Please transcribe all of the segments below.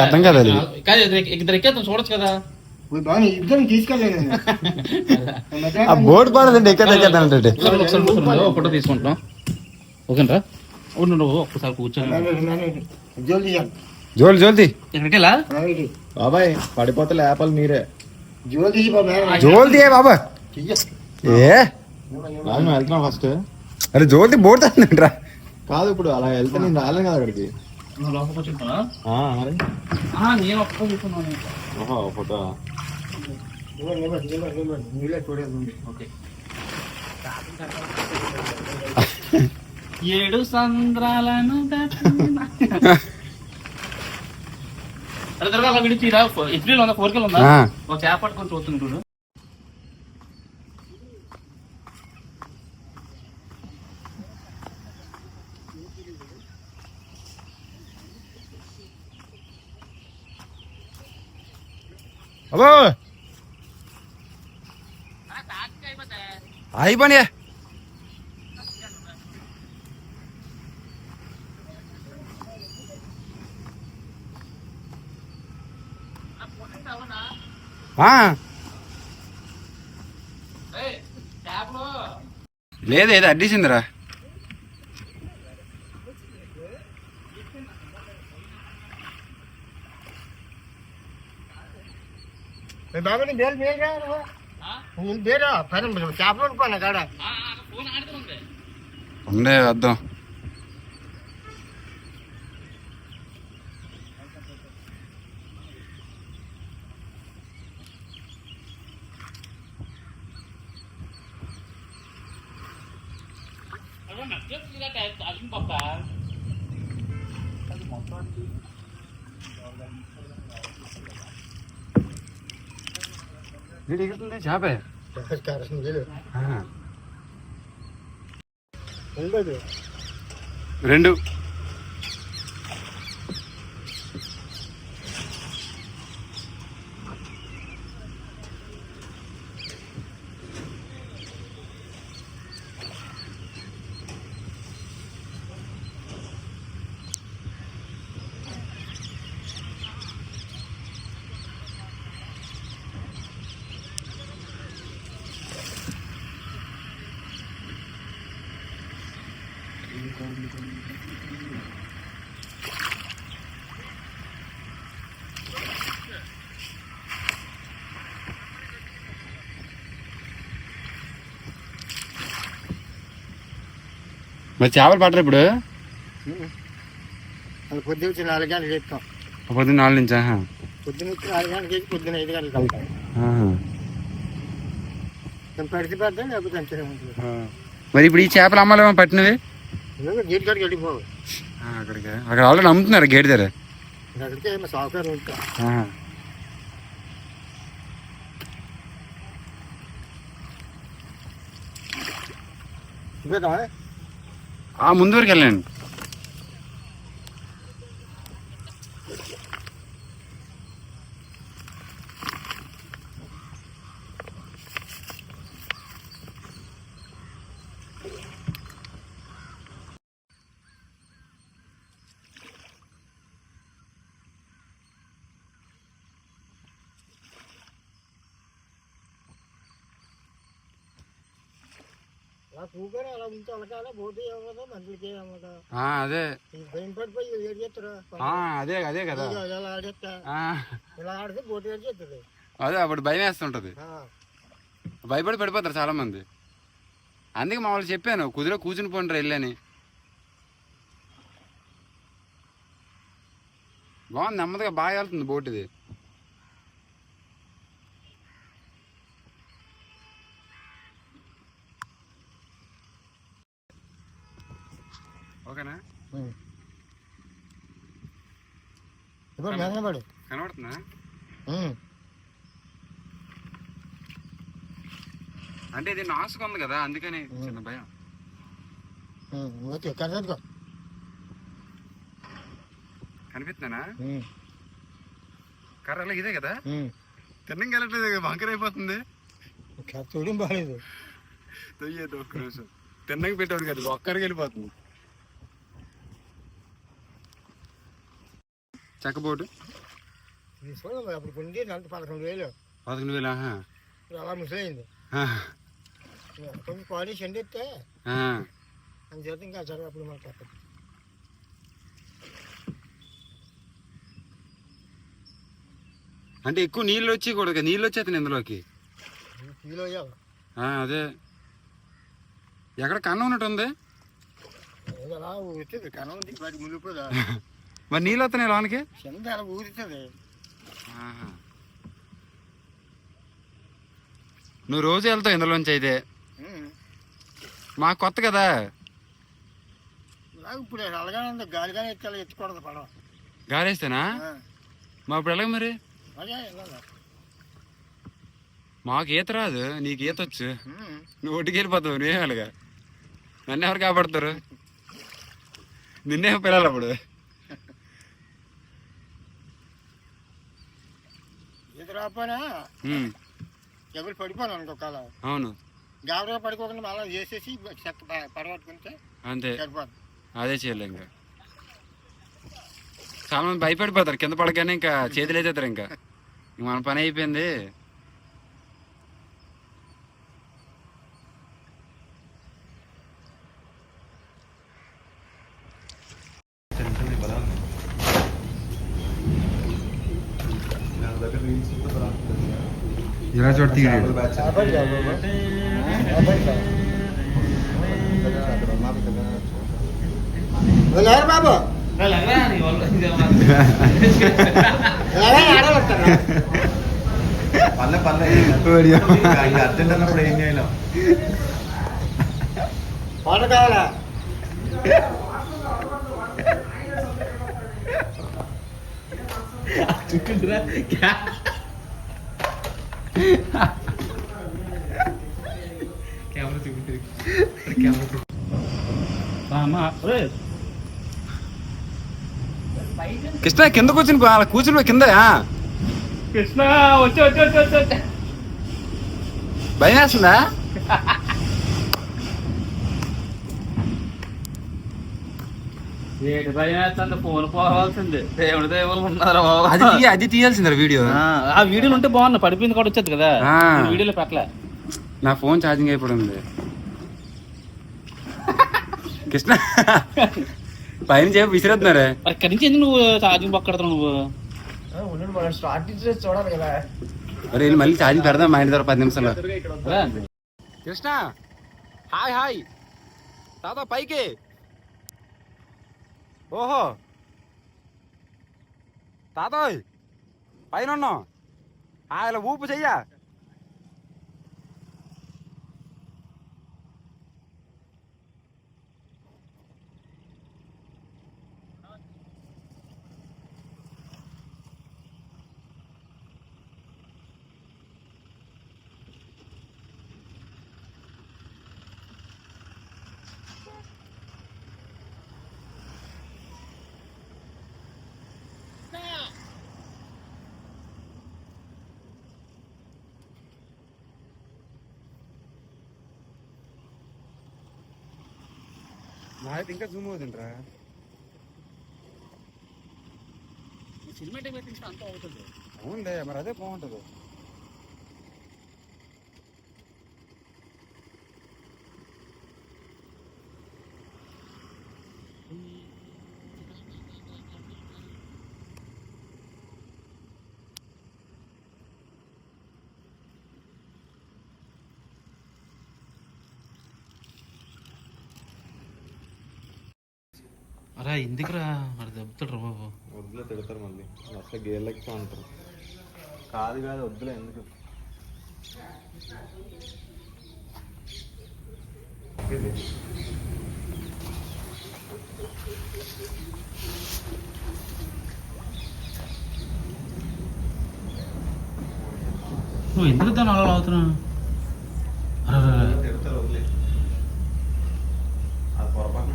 అర్థం కదా అది. ఇద్దరు ఎక్కేద్దాం, చూడొచ్చు కదా. ఆ బోర్డు పడదండి ఎక్కేద్దంటే ఫోటో తీసుకుంటాం. ఓకేనా, ఒక్కసారి కూర్చొని జోల్ జోల్ది ఎక్కడికెళ్ళా బాబాయ్ పడిపోతే లేపాలి మీరే. జోల్ది బాబా ఏ వెళ్తున్నా ఫస్ట్. అరే జోల్ది బోర్డు తండ్రా. కాదు ఇప్పుడు అలా వెళ్తే నేను రాలేను కదా అక్కడికి. లోపల కూర్చుంటున్నా. మరి నేను ఒక్క కూర్చున్నాను. Photo okay. 7 సంద్రాలను అలా విడిచిరా. హెచ్డీలో ఉందా, 4K ఉందా? ఒక చేప పట్టుకొని చూస్తుంటాడు. అబ్బో అయిపోయి లేదు ఏదో అడ్డేసిందిరా. బాబు నీ బేలు బేరా బేరా చేపలు అనుకోనా కాడ ఉండే వద్దాం. చేపే 2 మరి చేపలు పట్టరు ఇప్పుడు. పొద్దున్న 4 గంటలకు చెప్తాం. పొద్దున్న 4 నుంచా? పొద్దున్న 4 గంటలకు వేసి పొద్దున్న 5 గంటలకు వెళ్తాం. పడితే పడతాం, లేకపోతే అంతే ఉంటుంది. మరి ఇప్పుడు ఈ చేపలు అమ్మాలేమో పట్టినవి గేట్ కాడికి వెళ్ళిపోవు. అక్కడికి అక్కడ ఆల్రెడీ అమ్ముతున్నారు గేట్ దగ్గర. అక్కడికే సౌకర్యం ఉంటా. ముందు వరకు వెళ్ళండి. అదే అదే అదే కదా, అదే అప్పుడు భయం వేస్తుంటది. భయపడి పడిపోతారు చాలా మంది. అందుకే మా వాళ్ళు చెప్పాను కుదిరే కూర్చుని పోండి వెళ్ళని. బాగుంది, నెమ్మదిగా బాగా వెళ్తుంది బోట్ ఇది. ఓకేనా? కనబడుతుందా? అంటే ఇది నాసుగా ఉంది కదా, అందుకని చిన్న భయం. కనిపిస్తున్నానా? కర్రలో ఇదే కదా, తిన్నం వెళ్ళట్లేదు, వంకర అయిపోతుంది. చూడడం బాగాలేదు. ఒక్క నిమిషం తిన్నకి పెట్టాడు కదా, ఒక్కరికి వెళ్ళిపోతుంది. చెక్కబోటు తీసుకోండి అప్పుడు కొంది అంత 11,000. 11,000. ఇప్పుడు అలా ముసలైంది. కొంచెం క్వాలిటీ చెందిస్తే అందుచేత ఇంకా చదువు అప్పుడు మనకి తప్పదు. అంటే ఎక్కువ నీళ్ళు వచ్చి కూడా నీళ్ళు వచ్చేస్తాను ఇందులోకి. కిలో అదే ఎక్కడ కన్నం ఉన్నట్టు ఉంది. అలా ఊరుతుంది కన్నం ఉంది వాటి మునిపోదా. మరి నీళ్ళు వస్తున్నాయి లోనికి. కింద అలా ఊరుతుంది. నువ్వు రోజు వెళ్తావు ఇందులోంచి అయితే. మాకు కొత్త కదా. ఇప్పుడు అలాగానే ఉంది గాలిగానే ఎత్తాలి ఎత్తుకూడదు పడవ. గాలి వేస్తేనా మా ఇప్పుడు ఎలాగ మరి. మాకు ఈత రాదు, నీకు ఈత వచ్చు. నువ్వు ఒడ్డుకి వెళ్ళిపోతావు. నువ్వేం అలాగా నన్ను ఎవరు కాపాడతారు? నిన్నే పిల్లలు అప్పుడు. ఈత రాకపోయినా ఎవరు పడిపోను అనుకోకాల. అవును గాబరా పడుకోకుండా మళ్ళీ చేసేసి చెక్క పడగొట్టుకుంటే అంతే. సరిపోతుంది. అదే చేయలే. ఇంకా చాలా మంది భయపడిపోతారు కింద పడగానే. ఇంకా చేతులు వేసేస్తారు. ఇంకా మన పని అయిపోయింది. ఇలా చూడ బాబు పల్లె పల్లె అర్జెంట్ అన్నప్పుడు ఏం చేయలేం. పాట కావాలా? కృష్ణ కింద కూర్చుని కింద. కృష్ణ వచ్చి భయం వేస్తుందా? ఏడు భయం వేస్తుంది. ఫోన్ పోవాల్సిందే. దేవుడి దేవుళ్ళు ఉన్నారు. అది తీయాల్సిందా వీడియో? ఆ వీడియోలు ఉంటే బాగున్నా. పడిపోయింది కూడా వచ్చేది కదా. వీడియోలో పెట్టలే. నా ఫోన్ ఛార్జింగ్ అయిపోయింది. కృష్ణ పైన చెప్పి విసిరేస్తున్నారే. ఇక్కడి నుంచి ఎందుకు నువ్వు ఛార్జింగ్ పక్కడతావు? నువ్వు స్టార్ట్ చేసి చూడాలి కదా. మరి మళ్ళీ ఛార్జింగ్ పెడదాం మా ఇంటి దగ్గర 10 నిమిషాలు. కృష్ణ హాయ్ హాయ్ తాత పైకి. ఓహో తాతోయ్ పైన ఉన్నాం. ఇలా ఊపు చెయ్యా. అయితే ఇంకా జూమ్ అవుతుంటరా. సినిమాటిక్ పెట్టించిన అంతా అవుతుంది. అవునులే మరి అదే బాగుంటుంది. అరే ఎందుకురా మరి దెబ్బతాడు బాబు. వద్దులే తిడతారు మళ్ళీ. అసలు గేర్లెక్కి అంటారు. కాదు వద్దులే ఎందుకు. నువ్వు ఎందుకు దాన్ని అలా అవుతున్నా? తిడతారు వదిలే. అది పొరపాటు.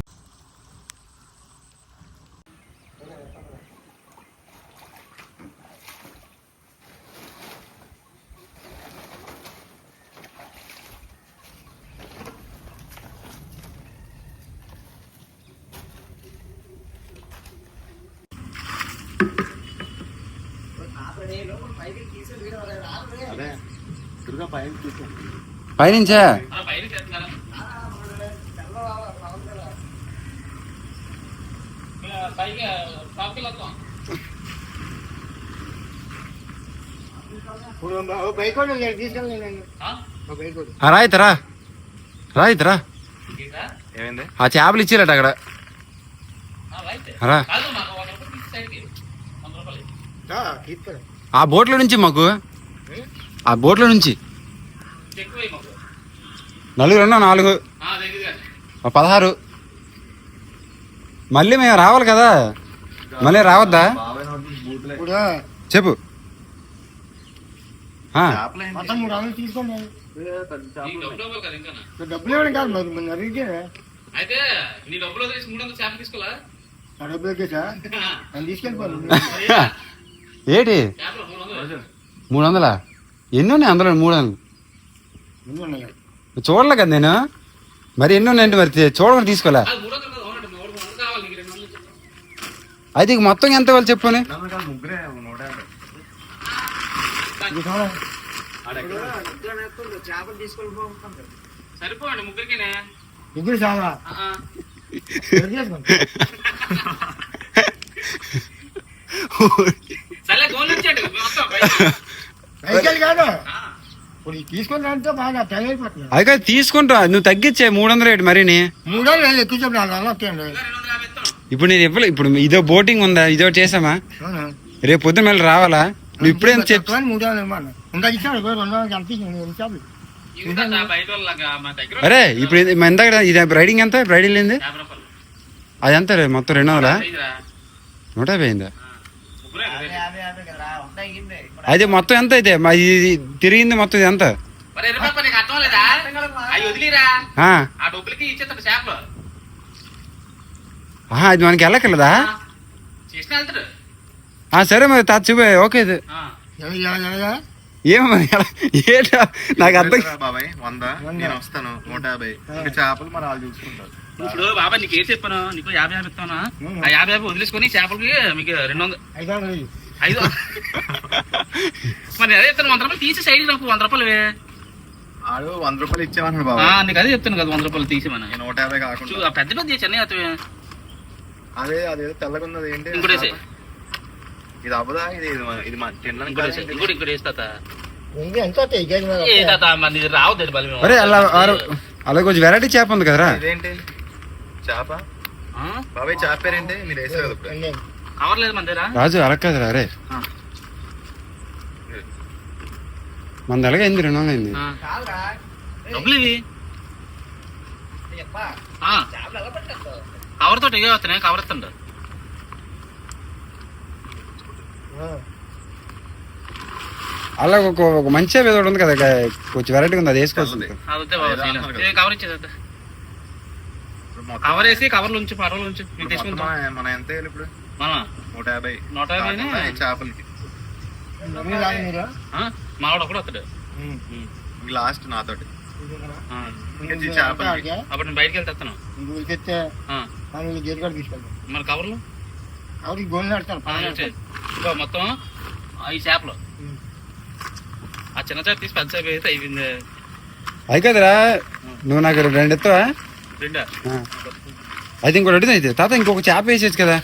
అదే దుర్గా పైన తీసుకో. పైనుంచా పైన చేస్తున్నారా పైకి టాప్కి వస్తాం. ఇప్పుడు బైక్ కూడా నేను తీసుకెళ్ళి నేను బైక్ కూడా రాయితరా రాయితరా ఏమైంది? ఆ చేపలు ఇచ్చిరట అక్కడ రా కాదు మాకు 1 రూపాయి తీసి సైడ్కి 100 రూపాయలు తీసుకెళ్ళి ఆ బోట్లో నుంచి మాకు ఆ బోట్లో నుంచి ఎక్కువ మాకు నలుగురు ఉన్నా 4 దగ్గర 16 మళ్ళీ మేము రావాలి కదా మళ్ళీ రావద్దా బాబాయ్ నోటి బూతులే. ఇప్పుడు చెప్పు ఆ, చేపలు ఏంటి? మొత్తం 300 తీసుకోండి. పెద్ద చేపలు ఉన్నాయి. డబ్బులు కదా ఇంకా డబ్బులు ఇవ్వడం కాదు మరి మన అడిగితే అయితే నీ డబ్బులు వదిలేసి 300 చేప తీసుకోవాలా ఆ డబ్బులు వచ్చేసా నేను తీసుకెళ్ళిపోను. ఏంటి చేపలు 300 300 ఎన్ని ఉన్నాయి అందులో 300 ఎన్ని ఉన్నాయి? చూడలే కదా నేను మరి ఎన్ని ఉన్నాయంటే మరి చూడకుండా తీసుకోలే అది 300 కదా అవునండి 300 కావాలి నీకు 200 చెప్పు. అయితే ఇక మొత్తం ఎంత వాళ్ళు చెప్పుని నన్ను కాదు, ముగ్గురే 150. ఇది చూడండి. సరిపోండి ముగ్గురికినే ముగ్గురు చాలా ఆహా. ఎవరు చేసుకోండి. సర్లే గోల్ ఇచ్చేయండి మొత్తం బయట. పైసలు కాదు ఆ. ఇప్పుడు ఇది తీసుకుని దాంతో బాగా టైం అయిపోతుంది. అది కాదు తీసుకుంటా నువ్వు తగ్గించే 300 రేటు మరిని 300 ఎక్కువ చెప్పి 400 వస్తాయండి. ఇంకా 250 ఇస్తాను. ఇప్పుడు నేను ఇవ్వలే ఇప్పుడు ఇదో బోటింగ్ ఉందా ఇదో చేసామా అవునా? రేపు పొద్దున్న మళ్ళీ రావాలా నువ్వు ఇప్పుడేం చెప్పు తక్కువ 300 ఇవ్వను. ఇంకా ఇచ్చాడు 200 ఎంత ఇచ్చింది చేపలు. ఇంకా నా బయట వాళ్ళగా మా దగ్గర అరే ఇప్పుడు ఇందాక ఇది రైడింగ్ ఎంత రైడింగ్ ఏంది 50 రూపాయలు. అది ఎంత రే మొత్తం 200 ఐదురా. 150 అయిందా ముగ్గురే కదా. అయితే మొత్తం ఎంత అయితే మా ఇది తిరిగింది మొత్తం ఇది ఎంత మరి 20 రూపాయలు నీకు అర్థం లేదా అవి వదిలిరా ఆ, ఆ డబ్బులకి ఇచ్చేస్తాడు చేపలు ఆహా, అది మనకి వెళ్ళక్కర్లేదా చేసిన వెళ్తాడు సరే మరి తా చూపే ఓకే ఇది ఆ. ఎలాగా? ఏమో మరి ఏంటో నాకు అర్థం రా బాబాయ్ 100 నేను వస్తాను 150. ఇంకా చేపలు మరి వాళ్ళు చూసుకుంటారు. ఇప్పుడు బాబా నీకు ఏం చెప్పాను నీకు 50 ఇస్తాను ఆ 50 వదిలేసుకొని చేపలకి మీకు 200 500 వెయ్యి. 5 మరి అదే చెప్తాను 100 రూపాయలు తీసి సైడ్ నాకు 100 రూపాయలు ఆడు 100 రూపాయలు ఇచ్చామన్నాడు బాబాయ్. నీకు అదే చెప్తాను కదా 100 రూపాయలు తీసేమని 150 కాకుండా పెద్ద పెద్ద చెన్నై అవుతాయి అదే అదేదో తెల్లగా ఉన్నది ఏంటి? ఇంకోటి వేసేయ్. ఇది అవ్వదా? ఇది మా తినడానికి ఇంకోటి వేసేయ్. ఇంకోటి వేసి తాత ఉంది ఎంత వస్తాయి? కేజీ మీద ఏ వస్తాయి. తాత మరి నీది రావద్దు బలి అరే అలా అలా కొంచెం వెరైటీ చేప ఉంది కదరా ఇదేంటి చేప? బాబాయ్ చేప పేరేంటి? మీరు వేసారు కదా ఇప్పుడు. అన్నీ. కవర్ లేదు మన దగ్గర రాజు అలా కదరా అరే మన ఎలాగ అయింది 200 అయింది డబ్బులు ఇవి కవర్ తోటి ఇవే వస్తున్నాయి కవర్ ఇస్తుండ ఆ. అలా ఒక మంచి ఏదో ఒకటి ఉంది కదా కొంచెం వెరైటీ ఉంది అది వేసుకోవచ్చు అదే కవర్ ఇచ్చేది ఇప్పుడు మొత్తం కవర్ వేసి కవర్లు ఉంచి పడవలు ఉంచి ఇప్పుడు తీసుకుంటాం మొత్తం మనం ఎంత వేయాలి ఇప్పుడు? మన 150. 150 కాకుండా ఈ చేపలకి మీరు రాదు మీరు. మావాడు ఒకడు వస్తాడు లాస్ట్ నాతోటి ఆ. ఇంకా ఈ చేపలకి అప్పుడు నేను బయటకు వెళ్తాను ఇందుకు తెస్తే మనం గేట్ కూడా తీసుకెళ్తాం. మన కవర్లు ఆవిడకి గోళ్ళు నడతాను ఇంకో మొత్తం ఈ చేపలు ఆ చిన్న చేప తీసి పెద్ద చేప అయితే అయిపోయింది అది కదరా నువ్వు నాకు 2 ఎత్తావా రెండా అయితే ఇంకోటి అడిగితే అయితే తాత ఇంకొక చేప వేసేచ్చు కదా